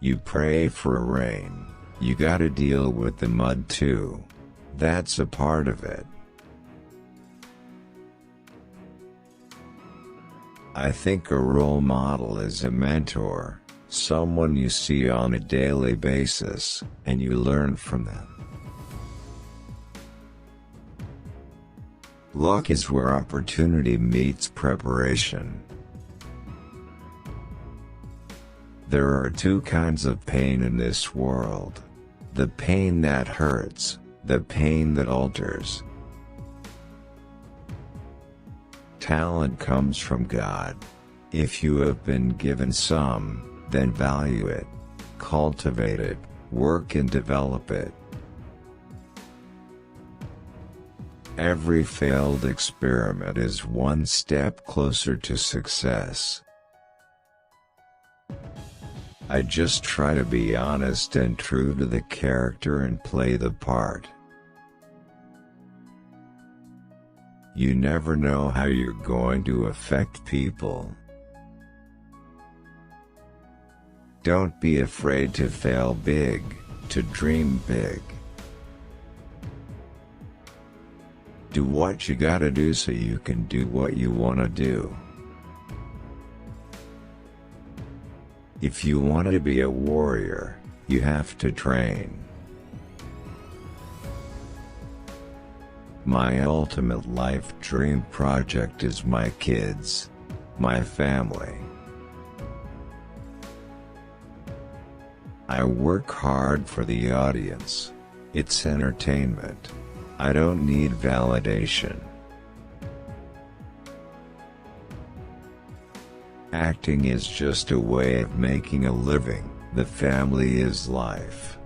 You pray for rain, you gotta deal with the mud too. That's a part of it. I think a role model is a mentor, someone you see on a daily basis, and you learn from them. Luck is where opportunity meets preparation. There are two kinds of pain in this world. The pain that hurts, the pain that alters. Talent comes from God. If you have been given some, then value it, cultivate it, work and develop it. Every failed experiment is one step closer to success. I just try to be honest and true to the character and play the part. You never know how you're going to affect people. Don't be afraid to fail big, to dream big. Do what you gotta do so you can do what you wanna do. If you want to be a warrior, you have to train. My ultimate life dream project is my kids, my family. I work hard for the audience. It's entertainment. I don't need validation. Acting is just a way of making a living, the family is life.